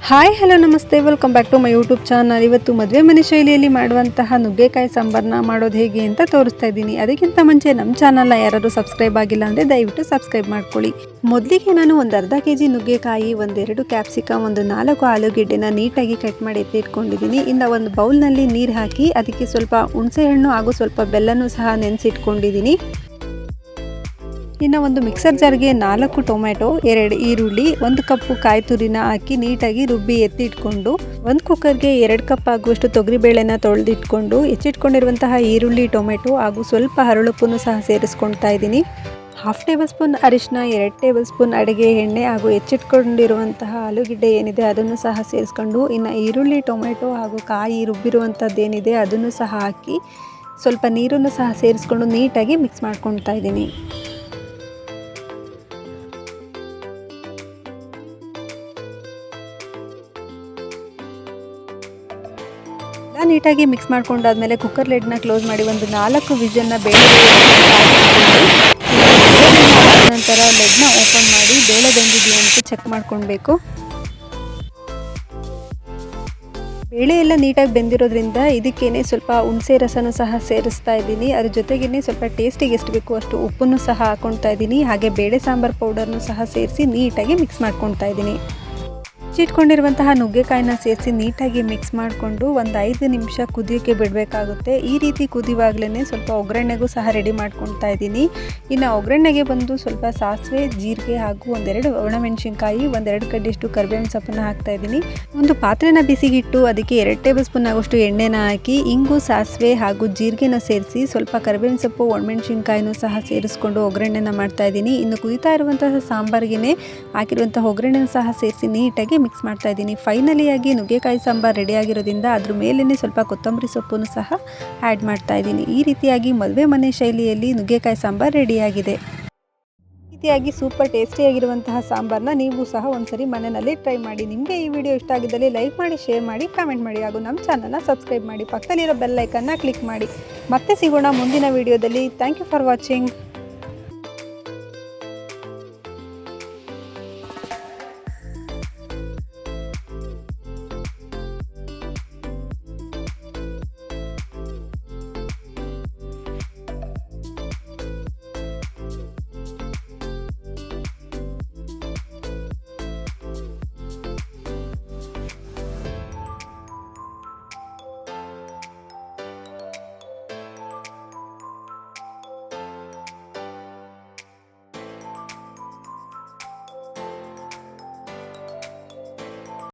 Hi hello ನಮಸ್ತೆ, welcome back to my YouTube channel. ಇವತ್ತು ಮದುವೆ ಮನೆ ಶೈಲಿಯಲ್ಲಿ ಮಾಡುವಂತಹ ನುಗ್ಗೆಕಾಯಿ ಸಾಂಬಾರನ್ನ ಮಾಡೋದು ಹೇಗೆ ಅಂತ ತೋರಿಸ್ತಾ ಇದ್ದೀನಿ. ಅದಕ್ಕಿಂತ ಮುಂಚೆ ನಮ್ಮ ಚಾನಲ್ನ ಯಾರಾದರೂ ಸಬ್ಸ್ಕ್ರೈಬ್ ಆಗಿಲ್ಲ ಅಂದರೆ ದಯವಿಟ್ಟು ಸಬ್ಸ್ಕ್ರೈಬ್ ಮಾಡ್ಕೊಳ್ಳಿ. ಮೊದಲಿಗೆ ನಾನು ಒಂದು ಅರ್ಧ ಕೆಜಿ ನುಗ್ಗೆಕಾಯಿ, ಒಂದೆರಡು ಕ್ಯಾಪ್ಸಿಕಮ್, ಒಂದು 4 ಆಲೂಗೆಡ್ಡೆನ ನೀಟಾಗಿ ಕಟ್ ಮಾಡಿ ಎತ್ತಿಟ್ಕೊಂಡಿದ್ದೀನಿ. ಇನ್ನು ಒಂದು ಬೌಲ್ನಲ್ಲಿ ನೀರು ಹಾಕಿ ಅದಕ್ಕೆ ಸ್ವಲ್ಪ ಹುಣಸೆಹಣ್ಣು ಹಾಗೂ ಸ್ವಲ್ಪ ಬೆಲ್ಲನೂ ಸಹ ನೆನೆಸಿಟ್ಕೊಂಡಿದ್ದೀನಿ. ಇನ್ನು ಒಂದು ಮಿಕ್ಸರ್ ಜಾರ್ಗೆ 4 ಟೊಮೆಟೊ, 2 ಈರುಳ್ಳಿ, 1 ಕಪ್ಪು ಕಾಯಿ ತುರಿನ ಹಾಕಿ ನೀಟಾಗಿ ರುಬ್ಬಿ ಎತ್ತಿಟ್ಕೊಂಡು, ಒಂದು ಕುಕ್ಕರ್ಗೆ 2 ಕಪ್ ಆಗುವಷ್ಟು ತೊಗರಿಬೇಳೆನ ತೊಳೆದಿಟ್ಕೊಂಡು ಹೆಚ್ಚಿಟ್ಕೊಂಡಿರುವಂತಹ ಈರುಳ್ಳಿ, ಟೊಮೆಟೊ ಹಾಗೂ ಸ್ವಲ್ಪ ಹರಳುಪ್ಪನ್ನು ಸಹ ಸೇರಿಸ್ಕೊಳ್ತಾ ಇದ್ದೀನಿ. 1/2 ಟೇಬಲ್ ಸ್ಪೂನ್ ಅರಿಶಿನ, 2 ಟೇಬಲ್ ಸ್ಪೂನ್ ಅಡುಗೆ ಎಣ್ಣೆ ಹಾಗೂ ಹೆಚ್ಚಿಟ್ಕೊಂಡಿರುವಂತಹ ಆಲೂಗೆಡ್ಡೆ ಏನಿದೆ ಅದನ್ನು ಸಹ ಸೇರಿಸ್ಕೊಂಡು, ಇನ್ನು ಈರುಳ್ಳಿ, ಟೊಮೆಟೊ ಹಾಗೂ ಕಾಯಿ ರುಬ್ಬಿರುವಂಥದ್ದೇನಿದೆ ಅದನ್ನು ಸಹ ಹಾಕಿ ಸ್ವಲ್ಪ ನೀರನ್ನು ಸಹ ಸೇರಿಸ್ಕೊಂಡು ನೀಟಾಗಿ ಮಿಕ್ಸ್ ಮಾಡ್ಕೊಳ್ತಾ ಇದ್ದೀನಿ. ನೀಟಾಗಿ ಮಿಕ್ಸ್ ಮಾಡ್ಕೊಂಡಾದ್ಮೇಲೆ ಕುಕ್ಕರ್ ಲಿಡ್ನ ಕ್ಲೋಸ್ ಮಾಡಿ ಒಂದು 4 ವಿಷಲ್ನ ಬೇಳೆ ನಂತರ ಲಿಡ್ನ ಓಪನ್ ಮಾಡಿ ಬೇಳೆ ಬೆಂದಿದೆಯಾ ಅಂತ ಚೆಕ್ ಮಾಡ್ಕೊಳ್ಬೇಕು. ಬೇಳೆ ಎಲ್ಲ ನೀಟಾಗಿ ಬೆಂದಿರೋದ್ರಿಂದ ಇದಕ್ಕೇನೆ ಸ್ವಲ್ಪ ಹುಣಸೆ ರಸನೂ ಸಹ ಸೇರಿಸ್ತಾ ಇದ್ದೀನಿ. ಅದ್ರ ಜೊತೆಗೇ ಸ್ವಲ್ಪ ಟೇಸ್ಟಿಗೆ ಎಷ್ಟು ಬೇಕು ಅಷ್ಟು ಉಪ್ಪನ್ನು ಸಹ ಹಾಕ್ಕೊಳ್ತಾ ಇದ್ದೀನಿ. ಹಾಗೆ ಬೇಳೆ ಸಾಂಬಾರು ಪೌಡರ್ನು ಸಹ ಸೇರಿಸಿ ನೀಟಾಗಿ ಮಿಕ್ಸ್ ಮಾಡ್ಕೊಳ್ತಾ ಇದ್ದೀನಿ. ಹೆಚ್ಚಿಟ್ಕೊಂಡಿರುವಂತಹ ನುಗ್ಗೆಕಾಯಿನ ಸೇರಿಸಿ ನೀಟಾಗಿ ಮಿಕ್ಸ್ ಮಾಡಿಕೊಂಡು ಒಂದು 5 ನಿಮಿಷ ಕುದಿಯೋಕ್ಕೆ ಬಿಡಬೇಕಾಗುತ್ತೆ. ಈ ರೀತಿ ಕುದಿಯುವಾಗಲೇ ಸ್ವಲ್ಪ ಒಗ್ಗರಣೆಗೂ ಸಹ ರೆಡಿ ಮಾಡ್ಕೊಳ್ತಾ ಇದ್ದೀನಿ. ಇನ್ನು ಒಗ್ಗರಣೆಗೆ ಬಂದು ಸ್ವಲ್ಪ ಸಾಸಿವೆ, ಜೀರಿಗೆ ಹಾಗೂ 1-2 ಒಣಮೆಣಸಿನ್ಕಾಯಿ, 1-2 ಕಡ್ಡಿಯಷ್ಟು ಕರಿಬೇವಿನ ಸೊಪ್ಪನ್ನು ಹಾಕ್ತಾ ಇದ್ದೀನಿ. ಒಂದು ಪಾತ್ರೆನ ಬಿಸಿಗಿಟ್ಟು ಅದಕ್ಕೆ 2 ಟೇಬಲ್ ಸ್ಪೂನ್ ಆಗುವಷ್ಟು ಎಣ್ಣೆನ ಹಾಕಿ ಇಂಗು, ಸಾಸಿವೆ ಹಾಗೂ ಜೀರಿಗೆನ ಸೇರಿಸಿ ಸ್ವಲ್ಪ ಕರಿಬೇವಿನ ಸೊಪ್ಪು, ಒಣಮೆಣಸಿನ್ಕಾಯಿನೂ ಸಹ ಸೇರಿಸ್ಕೊಂಡು ಒಗ್ಗರಣೆನ ಮಾಡ್ತಾ ಇದ್ದೀನಿ. ಇನ್ನು ಕುದಿತಾ ಇರುವಂತಹ ಸಾಂಬಾರಿಗೆ ಹಾಕಿರುವಂತಹ ಒಗ್ಗರಣೆನ ಸಹ ಸೇರಿಸಿ ನೀಟಾಗಿ ಮಿಕ್ಸ್ ಮಾಡ್ತಾ ಇದ್ದೀನಿ. ಫೈನಲಿಯಾಗಿ ನುಗ್ಗೆಕಾಯಿ ಸಾಂಬಾರು ರೆಡಿ ಆಗಿರೋದ್ರಿಂದ ಅದ್ರ ಮೇಲೇ ಸ್ವಲ್ಪ ಕೊತ್ತಂಬರಿ ಸೊಪ್ಪನ್ನು ಸಹ ಆ್ಯಡ್ ಮಾಡ್ತಾ ಇದ್ದೀನಿ. ಈ ರೀತಿಯಾಗಿ ಮದುವೆ ಮನೆ ಶೈಲಿಯಲ್ಲಿ ನುಗ್ಗೆಕಾಯಿ ಸಾಂಬಾರು ರೆಡಿಯಾಗಿದೆ. ಈ ರೀತಿಯಾಗಿ ಸೂಪರ್ ಟೇಸ್ಟಿಯಾಗಿರುವಂತಹ ಸಾಂಬಾರನ್ನ ನೀವು ಸಹ ಒಂದ್ಸರಿ ಮನೆಯಲ್ಲಿ ಟ್ರೈ ಮಾಡಿ. ನಿಮಗೆ ಈ ವಿಡಿಯೋ ಇಷ್ಟ ಆಗಿದ್ದಲ್ಲಿ ಲೈಕ್ ಮಾಡಿ, ಶೇರ್ ಮಾಡಿ, ಕಾಮೆಂಟ್ ಮಾಡಿ ಹಾಗೂ ನಮ್ಮ ಚಾನಲ್ನ ಸಬ್ಸ್ಕ್ರೈಬ್ ಮಾಡಿ. ಪಕ್ಕದಲ್ಲಿರೋ ಬೆಲ್ ಐಕನ್ನ ಕ್ಲಿಕ್ ಮಾಡಿ. ಮತ್ತೆ ಸಿಗೋಣ ಮುಂದಿನ ವಿಡಿಯೋದಲ್ಲಿ. Thank you for watching.